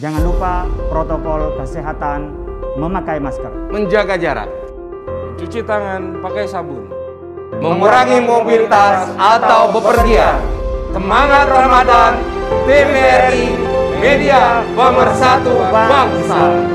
Jangan lupa protokol kesehatan, memakai masker, menjaga jarak, cuci tangan pakai sabun, mengurangi mobilitas atau bepergian. Semangat Ramadan, TVRI, media pemersatu bangsa.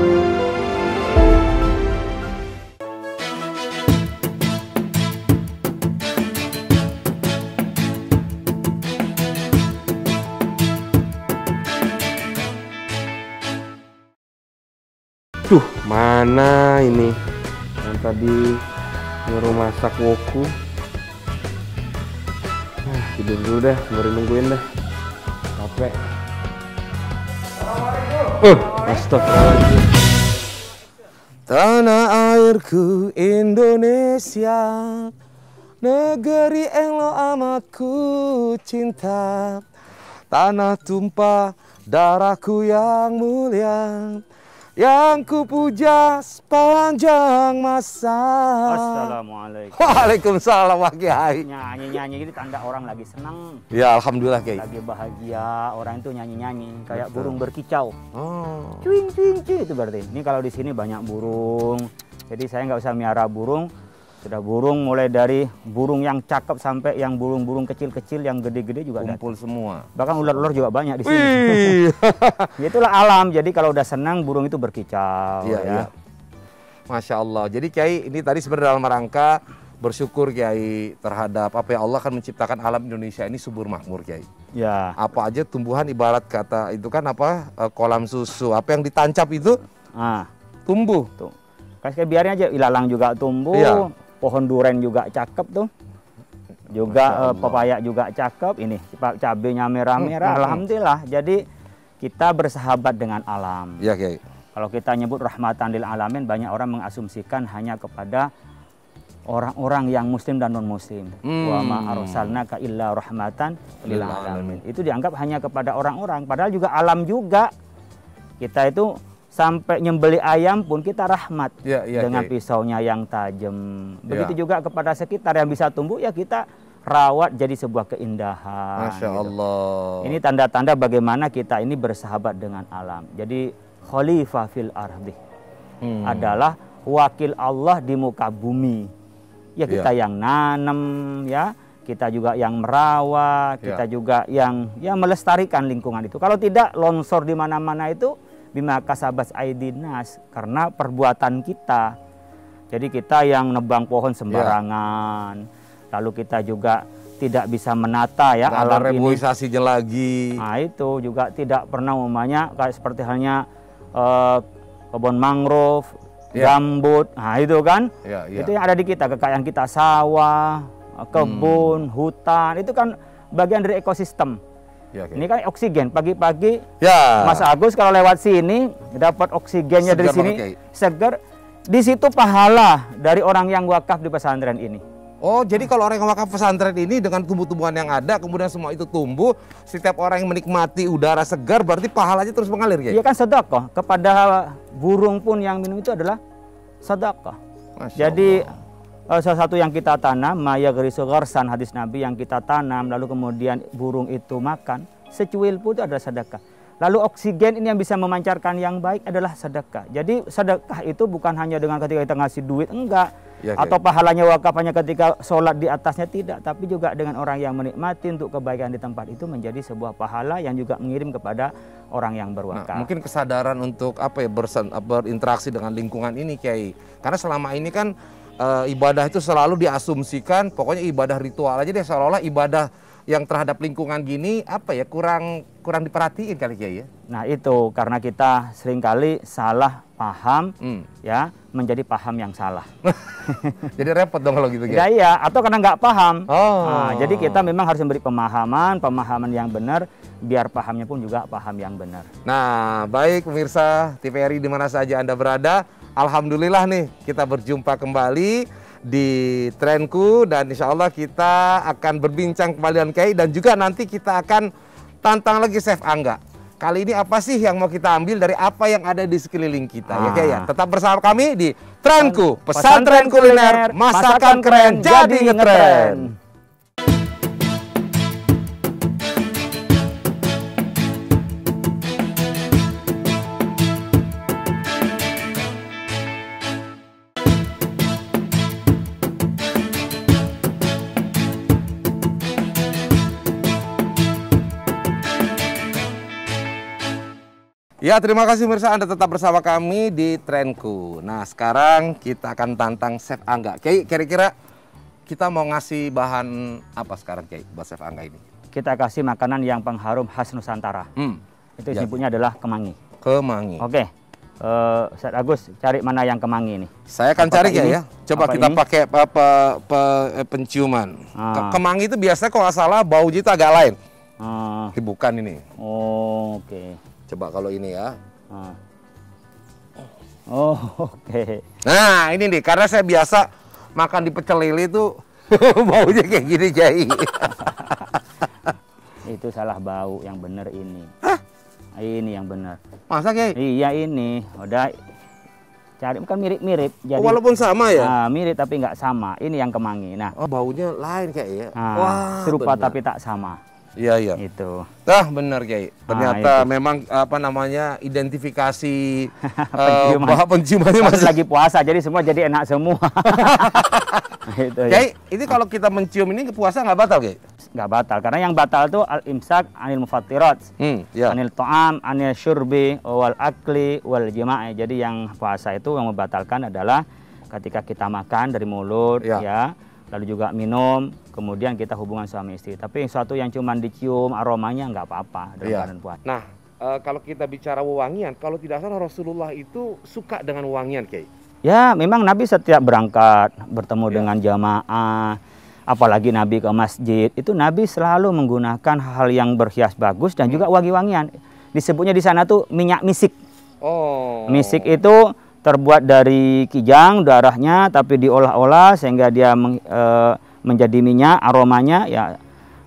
Duh, mana ini yang tadi nyuruh masak woku? Tidur dulu dah, nungguin dah. Capek. Astagfirullahaladzim. Tanah airku Indonesia, negeri yang lo amat ku cinta. Tanah tumpah darahku yang mulia, yang ku puja sepanjang masa. Assalamualaikum. Waalaikumsalam Pak Kiai. Nyanyi-nyanyi ini tanda orang lagi senang. Ya alhamdulillah Kiai. Lagi bahagia, orang itu nyanyi-nyanyi kayak burung berkicau. Oh. Cuing cuing cuing itu berarti. Ini kalau di sini banyak burung. Jadi saya nggak usah miara burung. Sudah burung mulai dari burung yang cakep sampai yang burung-burung kecil-kecil yang gede-gede juga Kumpul semua. Bahkan ular-ular juga banyak di sini. Itulah alam. Jadi kalau udah senang burung itu berkicau. Iya, ya. iya. Masya Allah. Jadi Kiai ini tadi sebenarnya dalam rangka bersyukur Kiai terhadap apa yang Allah kan menciptakan alam Indonesia ini subur makmur Kiai. Ya. Apa aja tumbuhan ibarat kata itu kan apa kolam susu. Apa yang ditancap itu tumbuh. Tuh. Kayak biarin aja, ilalang juga tumbuh. Iya. Pohon duren juga cakep tuh. Juga pepaya juga cakep. Ini cabenya merah-merah. Alhamdulillah. Jadi kita bersahabat dengan alam. Iya Kiai. Kalau kita nyebut rahmatan lil alamin, banyak orang mengasumsikan hanya kepada orang-orang yang muslim dan non muslim. Wa ma arsalnaka illa rahmatan lil alamin. Itu dianggap hanya kepada orang-orang, padahal juga alam juga. Kita itu sampai nyembeli ayam pun kita rahmat dengan pisaunya yang tajam. Begitu juga kepada sekitar yang bisa tumbuh, ya kita rawat jadi sebuah keindahan. Masya Allah. Ini tanda-tanda bagaimana kita ini bersahabat dengan alam. Jadi khalifah fil ardi adalah wakil Allah di muka bumi. Ya kita yang nanam, ya kita juga yang merawat, kita juga yang melestarikan lingkungan itu. Kalau tidak, longsor di mana-mana itu bima kasabas aidinas, karena perbuatan kita. Jadi kita yang nebang pohon sembarangan, lalu kita juga tidak bisa menata ya alam ini. Reboisasinya lagi. Nah itu juga tidak pernah umumnya kayak seperti halnya kebun mangrove, gambut, nah itu kan, itu yang ada di kita, kekayaan kita sawah, kebun, hutan, itu kan bagian dari ekosistem. Ini kan oksigen, pagi-pagi Mas Agus kalau lewat sini dapat oksigennya segar dari sini, segar. Di situ pahala dari orang yang wakaf di pesantren ini. Oh, jadi kalau orang yang wakaf pesantren ini dengan tumbuh-tumbuhan yang ada, kemudian semua itu tumbuh, setiap orang yang menikmati udara segar berarti pahalanya terus mengalir ya? Iya kan sedekah, kepada burung pun yang minum itu adalah sedekah. Jadi salah satu yang kita tanam, maya gerisu gharsan, hadis Nabi, yang kita tanam lalu kemudian burung itu makan, secuil pun itu adalah sedekah. Lalu oksigen ini yang bisa memancarkan yang baik adalah sedekah. Jadi sedekah itu bukan hanya dengan ketika kita ngasih duit, enggak. Atau pahalanya wakaf hanya ketika sholat di atasnya, tidak. Tapi juga dengan orang yang menikmati untuk kebaikan di tempat itu menjadi sebuah pahala yang juga mengirim kepada orang yang berwakaf. Nah, mungkin kesadaran untuk apa ya berinteraksi dengan lingkungan ini Kiai. Karena selama ini kan ibadah itu selalu diasumsikan pokoknya ibadah ritual aja deh, seolah-olah ibadah yang terhadap lingkungan gini apa ya kurang diperhatiin kali Kiai ya. Nah itu karena kita seringkali salah paham ya, menjadi paham yang salah. Jadi repot dong kalau gitu Kiai. Iya, atau karena nggak paham. Nah, jadi kita memang harus memberi pemahaman yang benar, biar pahamnya pun juga paham yang benar. Nah baik pemirsa TVRI di mana saja Anda berada, alhamdulillah nih kita berjumpa kembali di Trenku, dan insya Allah kita akan berbincang kembali dengan Kiai, dan juga nanti kita akan tantang lagi Chef Angga. Kali ini apa sih yang mau kita ambil dari apa yang ada di sekeliling kita ya Kiai ya. Tetap bersama kami di Trenku, pesantren kuliner, masakan keren jadi ngetren. Ya, terima kasih pemirsa, Anda tetap bersama kami di Trenku. Nah, sekarang kita akan tantang Chef Angga. Kiai, kira-kira kita mau ngasih bahan apa sekarang, Kiai, buat Chef Angga ini? Kita kasih makanan yang pengharum khas Nusantara. Itu disebutnya adalah kemangi. Kemangi. Oke. Ustaz Agus, cari mana yang kemangi ini? Saya akan cari ya. Coba kita pakai penciuman. Kemangi itu biasanya kalau nggak salah baunya itu agak lain. Bukan ini. Oh, oke. Coba kalau ini ya. Oh, oke. Nah, ini nih, karena saya biasa makan di pecel lele itu baunya kayak gini, Kiai. Itu salah bau, yang bener ini. Hah? Ini yang bener. Masa, Kiai? Iya, ini. Udah cari, kan mirip-mirip. Jadi walaupun sama ya? Mirip tapi nggak sama. Ini yang kemangi. Nah, baunya lain kayak ya. Wah, serupa bener. Tapi tak sama. Iya, iya. Itu. Benar, Kiai. Ternyata memang apa namanya, identifikasi penciumannya masih lagi puasa, jadi semua jadi enak semua. Gitu, Kiai, ini kalau kita mencium ini puasa nggak batal, Kiai? Nggak batal, karena yang batal itu al-imsak anil mufattirat, anil to'am, anil syurbi, wal akli, wal jima'i. Jadi yang puasa itu yang membatalkan adalah ketika kita makan dari mulut, ya, lalu juga minum, kemudian kita hubungan suami istri. Tapi sesuatu yang cuma dicium aromanya nggak apa-apa dalam keadaan puasa. Nah, kalau kita bicara wewangian, kalau tidak salah Rasulullah itu suka dengan wewangian, Kiai. Ya, memang Nabi setiap berangkat bertemu dengan jamaah, apalagi Nabi ke masjid, itu Nabi selalu menggunakan hal yang berhias bagus dan juga wangi-wangian. Disebutnya di sana tuh minyak misik. Misik itu terbuat dari kijang, darahnya, tapi diolah-olah sehingga dia menjadi minyak, aromanya ya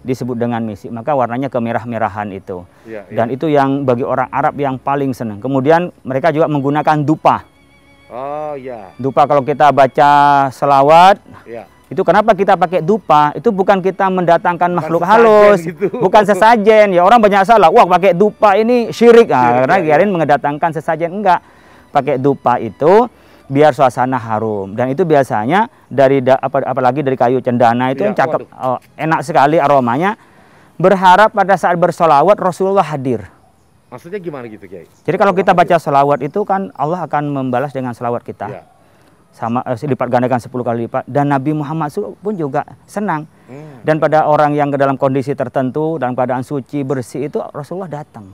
disebut dengan misik. Maka warnanya kemerah-merahan itu. Dan itu yang bagi orang Arab yang paling senang. Kemudian mereka juga menggunakan dupa. Dupa kalau kita baca selawat, itu kenapa kita pakai dupa? Itu bukan kita mendatangkan makhluk halus, gitu. Bukan sesajen. Ya orang banyak salah. Wah, pakai dupa ini syirik. Karena kirain mendatangkan sesajen, enggak. Pakai dupa itu biar suasana harum, dan itu biasanya dari apalagi dari kayu cendana itu cakep, enak sekali aromanya. Berharap pada saat bersolawat Rasulullah hadir. Maksudnya gimana gitu, Kiai? Jadi kalau kita baca solawat itu kan Allah akan membalas dengan solawat kita, sama lipat gandakan 10 kali lipat, dan Nabi Muhammad pun juga senang. Dan pada orang yang ke dalam kondisi tertentu dalam keadaan suci bersih itu Rasulullah datang.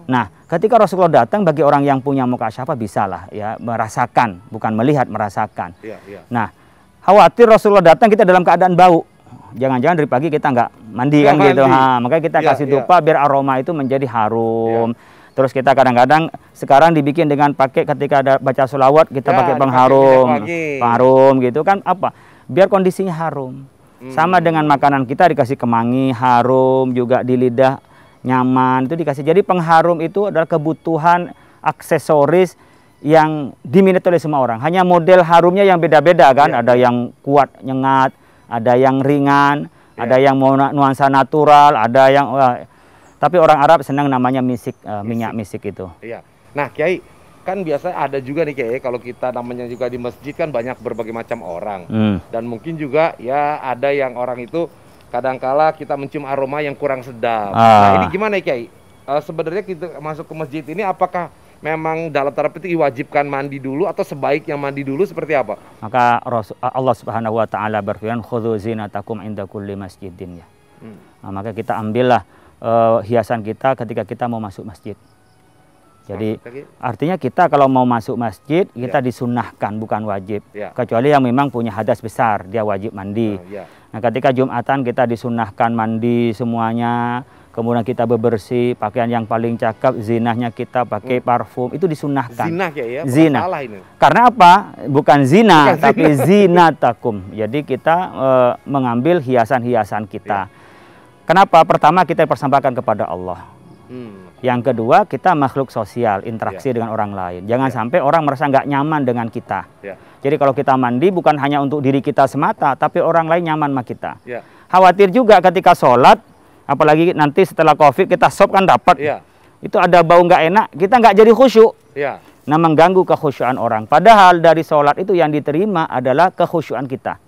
Nah, ketika Rasulullah datang, bagi orang yang punya mukasyafah bisalah ya merasakan, bukan melihat, merasakan. Nah, khawatir Rasulullah datang kita dalam keadaan bau. Jangan-jangan dari pagi kita nggak mandi kan gitu. Makanya kita kasih dupa biar aroma itu menjadi harum. Terus kita kadang-kadang sekarang dibikin dengan pakai ketika ada baca sholawat kita pakai pengharum gitu kan, apa? Biar kondisinya harum. Sama dengan makanan kita dikasih kemangi, harum juga di lidah, nyaman, itu dikasih. Jadi pengharum itu adalah kebutuhan aksesoris yang diminati oleh semua orang. Hanya model harumnya yang beda-beda kan. Ada yang kuat nyengat, ada yang ringan, ada yang nuansa natural, ada yang tapi orang Arab senang namanya misik, minyak misik itu. Nah, Kiai, kan biasa ada juga nih, Kiai, kalau kita namanya juga di masjid kan banyak berbagai macam orang. Dan mungkin juga ya ada yang orang itu kadangkala kita mencium aroma yang kurang sedap. Nah, ini gimana, Kiai? Sebenarnya kita masuk ke masjid ini apakah memang dalam taraf itu diwajibkan mandi dulu atau sebaiknya mandi dulu, seperti apa? Maka Allah Subhanahu wa taala berfirman, "Khudzu zinatakum inda kulli masjidin," ya. Maka kita ambillah hiasan kita ketika kita mau masuk masjid. Jadi artinya kita kalau mau masuk masjid kita disunnahkan, bukan wajib. Kecuali yang memang punya hadas besar, dia wajib mandi. Nah, ketika Jumatan kita disunnahkan mandi semuanya, kemudian kita bebersih, pakaian yang paling cakep, zinahnya kita pakai parfum, itu disunnahkan. Zinah ya? Zina. Karena apa? Bukan zina, tapi zinatakum. Jadi kita mengambil hiasan-hiasan kita. Kenapa? Pertama kita persembahkan kepada Allah. Yang kedua, kita makhluk sosial, interaksi dengan orang lain. Jangan sampai orang merasa nggak nyaman dengan kita. Jadi kalau kita mandi bukan hanya untuk diri kita semata, tapi orang lain nyaman sama kita. Khawatir juga ketika sholat, apalagi nanti setelah COVID kita sop kan dapat. Itu ada bau nggak enak, kita nggak jadi khusyuk. Nah, mengganggu kekhusyuan orang. Padahal dari sholat itu yang diterima adalah kekhusyuan kita.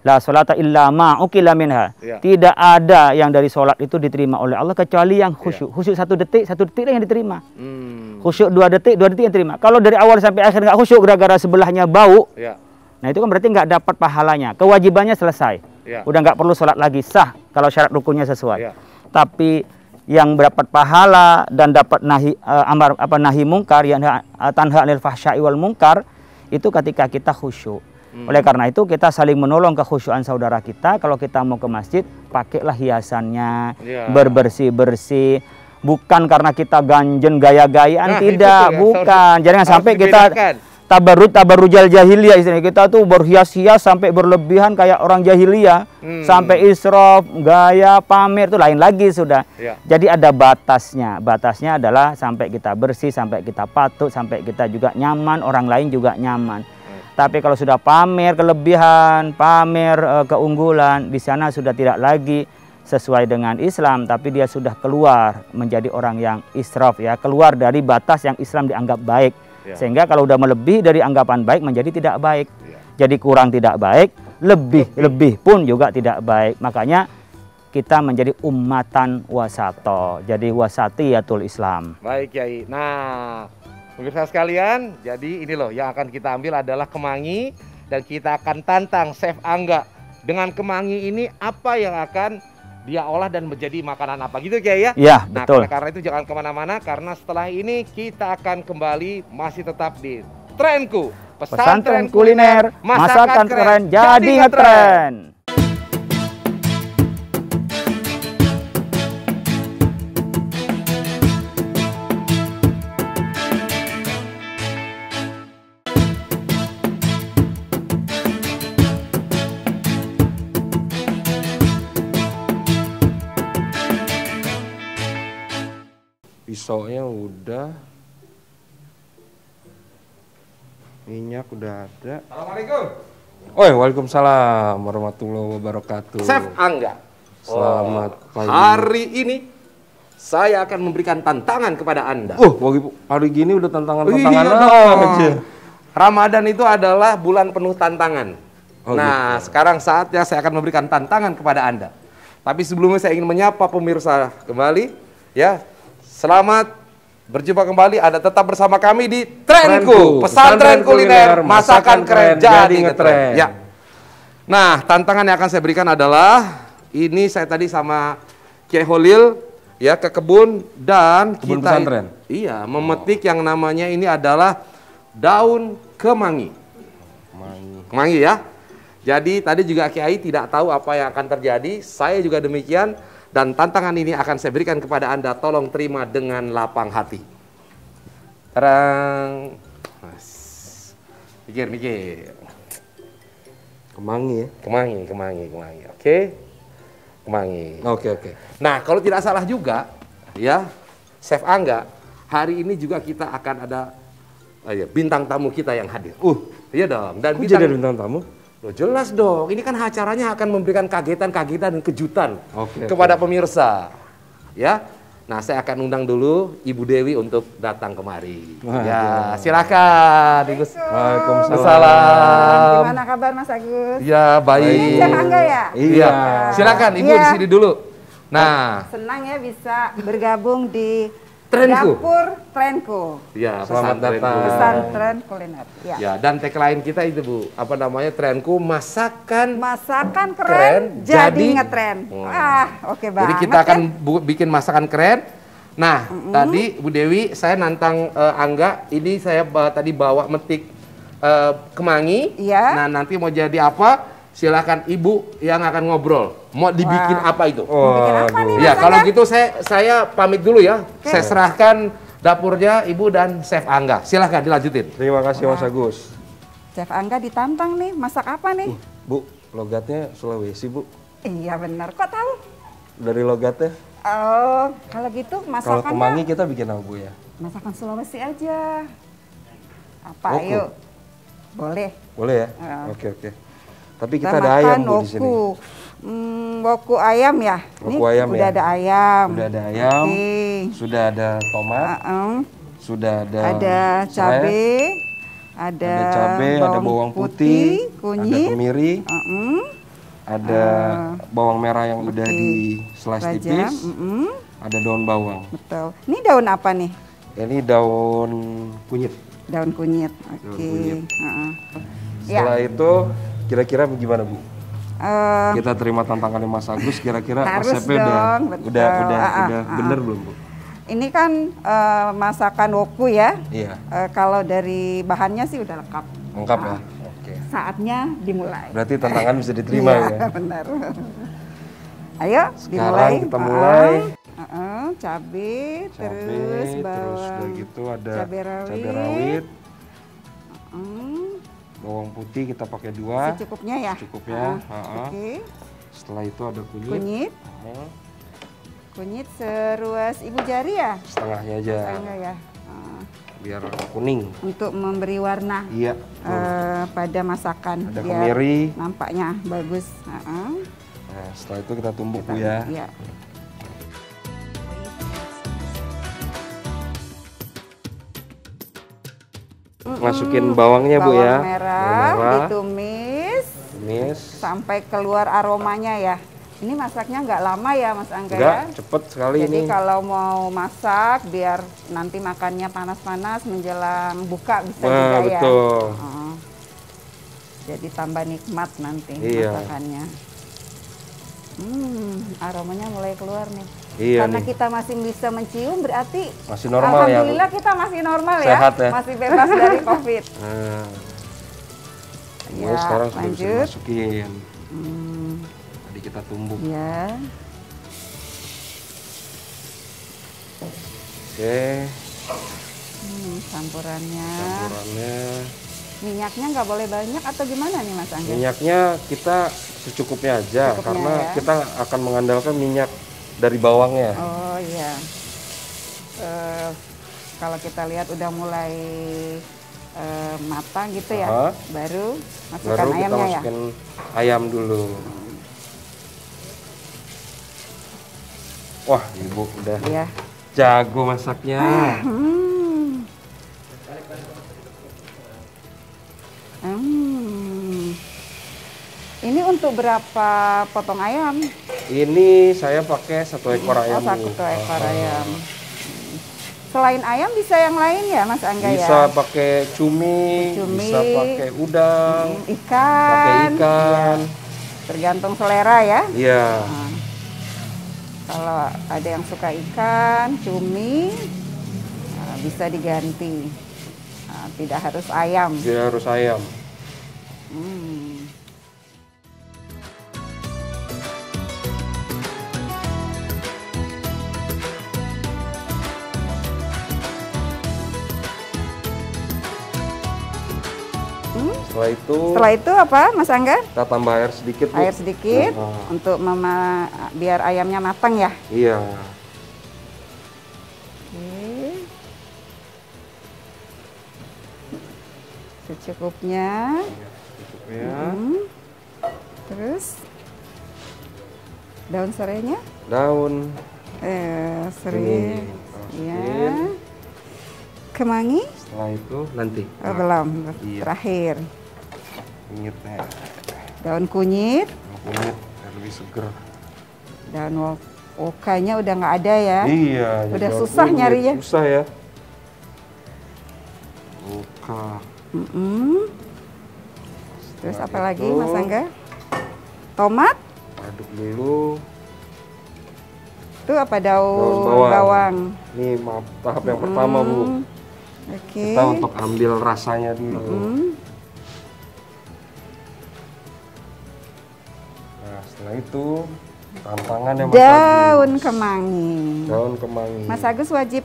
La sholata illa ma ukila minha. Tidak ada yang dari sholat itu diterima oleh Allah kecuali yang khusyuk. Khusyuk 1 detik yang diterima. Khusyuk 2 detik yang diterima. Kalau dari awal sampai akhir nggak khusyuk gara-gara sebelahnya bau, nah itu kan berarti nggak dapat pahalanya. Kewajibannya selesai. Udah nggak perlu sholat lagi, sah kalau syarat rukunnya sesuai. Tapi yang dapat pahala dan dapat nahi mungkar, yang tanha anil fahsya'i wal mungkar, itu ketika kita khusyuk. Oleh karena itu kita saling menolong kekhusyuan saudara kita. Kalau kita mau ke masjid, pakailah hiasannya, berbersih-bersih. Bukan karena kita ganjen gaya-gayaan, tidak, bukan. Jangan sampai kita tabarrujal jahiliyah, istilahnya kita tuh berhias-hias sampai berlebihan kayak orang jahiliyah, sampai israf, gaya, pamer, itu lain lagi sudah. Jadi ada batasnya. Batasnya adalah sampai kita bersih, sampai kita patut, sampai kita juga nyaman, orang lain juga nyaman. Tapi kalau sudah pamer kelebihan, pamer keunggulan, di sana sudah tidak lagi sesuai dengan Islam, tapi dia sudah keluar menjadi orang yang israf, ya, keluar dari batas yang Islam dianggap baik. Sehingga kalau udah melebihi dari anggapan baik menjadi tidak baik. Jadi kurang tidak baik, lebih pun juga tidak baik. Makanya kita menjadi ummatan wasato. Jadi wasatiyatul Islam. Baik, Kiai. Nah, pemirsa sekalian, jadi ini loh yang akan kita ambil adalah kemangi, dan kita akan tantang Chef Angga dengan kemangi ini apa yang akan dia olah dan menjadi makanan apa gitu, Kiai ya? Iya, nah, betul. Karena itu jangan kemana-mana, karena setelah ini kita akan kembali masih tetap di Trenku, pesantren kuliner, masakan keren jadi ngetren. Pisaunya udah, minyak udah ada. Assalamualaikum. Waalaikumsalam warahmatullahi wabarakatuh. Chef Angga, selamat pagi. Hari ini saya akan memberikan tantangan kepada Anda. Hari gini udah tantangan aja. Ramadan itu adalah bulan penuh tantangan. Nah, gitu. Sekarang saatnya saya akan memberikan tantangan kepada Anda. Tapi sebelumnya saya ingin menyapa pemirsa kembali, ya. Selamat berjumpa kembali. Anda tetap bersama kami di Trenku, pesantren kuliner, masakan keren jadi ngetren. Ya. Nah, tantangan yang akan saya berikan adalah ini, saya tadi sama Kiai Holil ya ke kebun, dan kebun kita pesantren. Iya, memetik yang namanya ini adalah daun kemangi. Kemangi ya. Jadi tadi juga Kiai tidak tahu apa yang akan terjadi, saya juga demikian. Dan tantangan ini akan saya berikan kepada Anda, tolong terima dengan lapang hati. Terang. Mikir. Kemangi ya? Kemangi. Oke. Kemangi. Oke. Nah, kalau tidak salah juga, ya, Chef Angga, hari ini juga kita akan ada bintang tamu kita yang hadir. Iya dong. Dan jadi bintang tamu? Loh, jelas dong, ini kan acaranya akan memberikan kagetan-kagetan dan kejutan kepada pemirsa. Ya, nah saya akan undang dulu Ibu Dewi untuk datang kemari. Ya, silakan, Ibu. Waalaikumsalam. Gimana kabar Mas Agus? Ya, baik. Ini Chef Angga ya? Iya. Silakan, Ibu di sini dulu. Nah, senang ya bisa bergabung di Trenku. Dapur Trenku. Ya, selamat datang. Pesantren kuliner. Ya, dan tagline kita itu, Bu. Apa namanya? Trenku, masakan keren jadi ngetren. Oke banget. Jadi kita akan bikin masakan keren. Nah, tadi Bu Dewi, saya nantang Angga. Ini saya tadi bawa metik kemangi. Iya. Nah, nanti mau jadi apa? Silakan Ibu yang akan ngobrol. Mau dibikin apa itu? Bikin apa nih, ya, kalau gitu saya pamit dulu ya. Saya serahkan dapurnya Ibu dan Chef Angga. Silakan dilanjutin. Terima kasih Mas Agus. Chef Angga ditantang nih, masak apa nih? Bu, logatnya Sulawesi, Bu. Iya benar. Kok tahu? Dari logatnya. Oh, kalau gitu masakannya. Kalau kemangi kita bikin apa, Bu ya? Masakan Sulawesi aja. Apa ayo? Boleh. Boleh ya? Oke. Tapi kita ada ayam, Bu, di sini. Woku ayam ya. Woku ayam udah ya. Ada ayam. Udah ada ayam. Sudah ada tomat. Sudah ada cabai. ada cabai, ada bawang putih, kunyit, ada kemiri, ada bawang merah yang udah di slice tipis, ada daun bawang. Betul. Ini daun apa nih? Ini daun kunyit. Daun kunyit. Oke. Setelah itu kira-kira gimana Bu? Kita terima tantangannya Mas Agus, kira-kira resepnya udah bener belum Bu? Ini kan masakan woku ya. Iya. Kalau dari bahannya sih udah lengkap. Lengkap ya. Oke. Saatnya dimulai. Berarti tantangan bisa diterima ya. Benar. Ayo sekarang kita mulai. Cabai, terus udah gitu ada cabai rawit. Bawang putih kita pakai 2. Secukupnya ya. Secukupnya. Oke. Setelah itu ada kunyit. Kunyit seruas ibu jari ya? Setengahnya aja. Setengah ya. Biar kuning. Untuk memberi warna. Iya. Pada masakan. Ada biar kemiri. Nampaknya bagus. Nah, setelah itu kita tumbuk Bu ya. Iya. Masukin bawangnya Bu ya. Bawang merah ditumis. Sampai keluar aromanya ya. Ini masaknya nggak lama ya Mas Angga ya? Cepet sekali. Jadi ini. kalau mau masak biar nanti makannya panas-panas menjelang buka bisa juga ya. Betul. Jadi tambah nikmat nanti masakannya. Aromanya mulai keluar nih. Iya Karena nih. kita masih bisa mencium berarti masih normal ya. Alhamdulillah kita masih normal sehat ya. Masih bebas dari COVID. Ya, sekarang sudah bisa dimasukin. Tadi kita tumbuk. Ya. Oke. Campurannya. Minyaknya nggak boleh banyak atau gimana nih Mas Angga? Minyaknya kita secukupnya aja karena kita akan mengandalkan minyak dari bawangnya. Oh iya. Kalau kita lihat udah mulai matang gitu ya, baru masukkan ayamnya kita masukin ayam dulu. Wah, Ibu udah jago masaknya. Ini untuk berapa potong ayam? Ini saya pakai 1 ekor ayam. 1 ekor ayam. Selain ayam bisa yang lain ya Mas Angga ya? Bisa pakai cumi, bisa pakai udang, ikan. Ya. Tergantung selera ya? Iya. Kalau ada yang suka ikan, cumi, bisa diganti. Tidak harus ayam. Tidak harus ayam. Setelah itu apa Mas Angga? Kita tambah air sedikit Bu. Air sedikit untuk biar ayamnya matang ya? Iya. Secukupnya. Terus daun serainya? Daun serai. Ya. Kemangi? Setelah itu nanti. Belum. Terakhir. Kunyitnya. Daun kunyit. Kunyit lebih seger. Daun okanya udah nggak ada ya? Iya. Udah susah nyarinya. Susah ya. Oka. Terus apa lagi Mas Angga? Tomat? Aduk dulu. Itu apa daun bawang? Ini tahap yang pertama Bu. Kita untuk ambil rasanya dulu. Nah setelah itu tantangannya Mas daun kemangi. Daun kemangi. Mas Agus wajib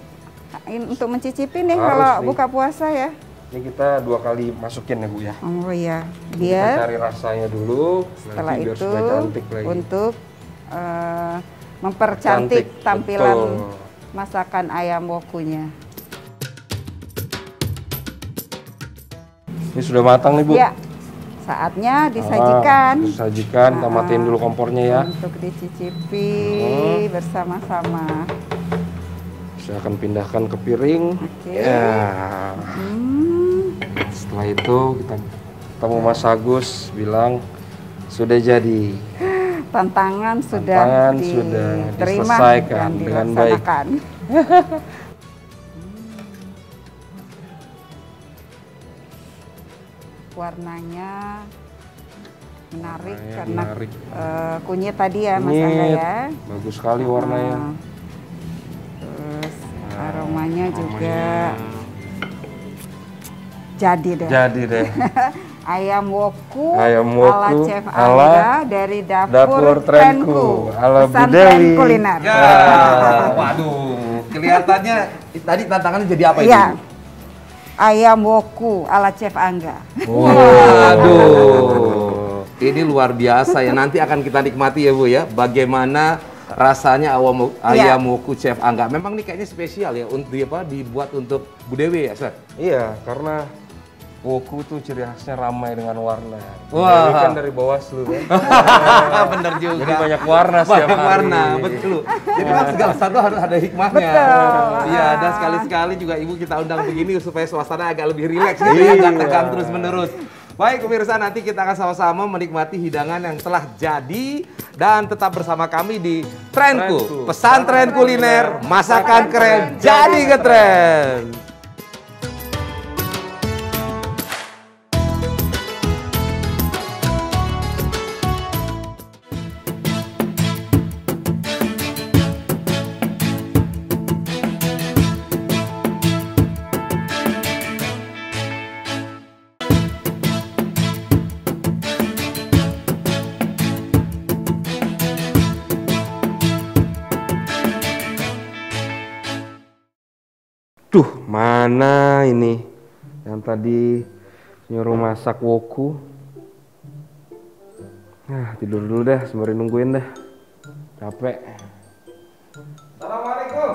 untuk mencicipi nih kalau buka puasa ya. Ini kita 2 kali masukin ya Bu ya. Oh iya. Biar kita cari rasanya dulu. Setelah biar itu cantik lagi. untuk mempercantik tampilan masakan ayam wokunya. Ini sudah matang nih Bu. Ya, saatnya disajikan. Disajikan, kita matiin dulu kompornya ya. Untuk dicicipi bersama-sama. Saya akan pindahkan ke piring. Oke. Ya. Setelah itu kita ketemu Mas Agus bilang sudah jadi. Tantangan sudah diselesaikan dengan baik. Warnanya menarik karena kunyit tadi ya Mas Angga ya. Bagus sekali warnanya. Terus aromanya juga jadi deh. Jadi deh. Ayam woku ala Chef Angga dari dapur Trenku ala Bu Dewi kuliner. Ya, waduh, kelihatannya tadi tantangannya jadi apa itu? Ya, ayam woku ala Chef Angga. Waduh, ini luar biasa ya. Nanti akan kita nikmati ya Bu ya. Bagaimana rasanya ayam woku Chef Angga. Memang ini kayaknya spesial ya untuk dibuat untuk Bu Dewi ya, Chef? Iya, karena woku tuh ciri khasnya ramai dengan warna. Wah, ini kan dari Bawaslu kan. Bener juga. Jadi banyak warna setiap hari. Warna, betul. Jadi segala satu harus ada hikmahnya. Iya, dan sekali-sekali juga Ibu kita undang begini supaya suasana agak lebih rileks gitu ya, nggak tegang terus-menerus. Baik pemirsa, nanti kita akan sama-sama menikmati hidangan yang telah jadi dan tetap bersama kami di Trenku, pesantren kuliner, masakan keren, jadi ngetren. Duh, mana ini yang tadi nyuruh masak woku? Nah, tidur dulu deh, sembari nungguin deh. Capek. Assalamualaikum.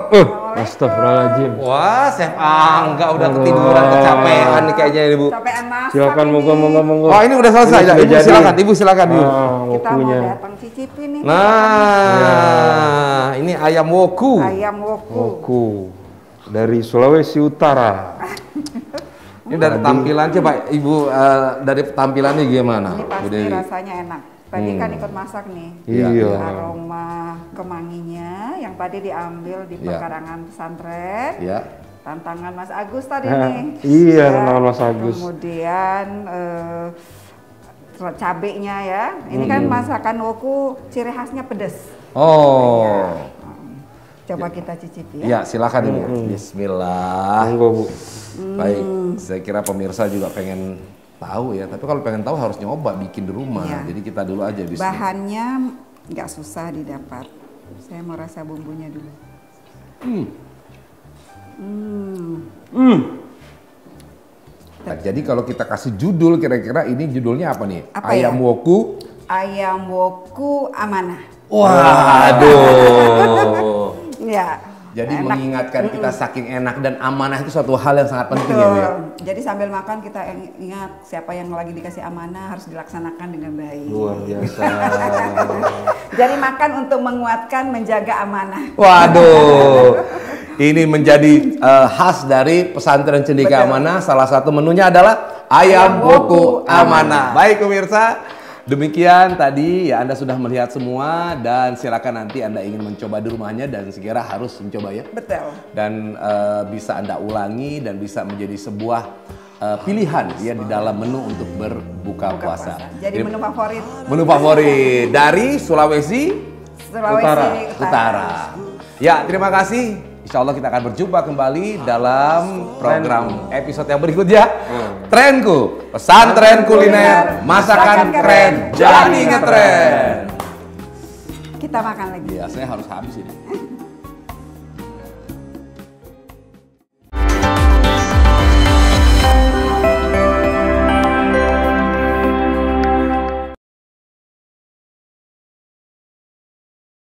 Astagfirullahaladzim. Wah, Chef Angga udah ketiduran, kecapean nih kayaknya ini Bu. Capean masak. Silakan monggo. Oh, ini udah selesai ya. Ibu silakan Ibu. Kita mau datang cicipin nih. Nah, ini ayam woku. Ayam woku. Woku dari Sulawesi Utara. Ini dari tampilannya Pak Ibu, dari tampilannya gimana? Ini pasti rasanya enak. Tadi kan ikut masak nih. Iya. Aroma kemanginya yang tadi diambil di pekarangan pesantren. Iya. Tantangan Mas Agus tadi nih. Iya, tantangan Mas Agus. Kemudian cabenya ya. Ini kan masakan woku ciri khasnya pedas. Oh. Coba kita cicipi Ya, ya. silakan Ibu. Bismillah. Monggo Bu. Baik, saya kira pemirsa juga pengen tahu ya. Tapi kalau pengen tahu harus nyoba bikin di rumah. Iya. Jadi kita dulu aja bismillah. Bahannya nggak susah didapat. Saya mau rasa bumbunya dulu. Nah, jadi kalau kita kasih judul kira-kira ini judulnya apa nih? Apa ayam woku. Ayam woku amanah. Waduh. Ya. Jadi enak. mengingatkan kita saking enak dan amanah itu suatu hal yang sangat penting ya Bu ya. Jadi sambil makan kita ingat siapa yang lagi dikasih amanah harus dilaksanakan dengan baik. Luar biasa. Jadi makan untuk menguatkan, menjaga amanah. Waduh. Ini menjadi khas dari pesantren Cendekia Amanah. Salah satu menunya adalah ayam woku amanah. Baik pemirsa, demikian tadi ya Anda sudah melihat semua dan silakan nanti Anda ingin mencoba di rumahnya dan segera harus mencoba ya. Betul. Dan bisa Anda ulangi dan bisa menjadi sebuah pilihan ya di dalam menu untuk berbuka puasa. Jadi menu favorit. Menu favorit dari Sulawesi Utara. Ya, terima kasih. Insya Allah kita akan berjumpa kembali dalam program episode yang berikutnya. Trenku, pesantren kuliner, masakan keren, jadi ngetren. Kita makan lagi. Ya, saya harus habis ini.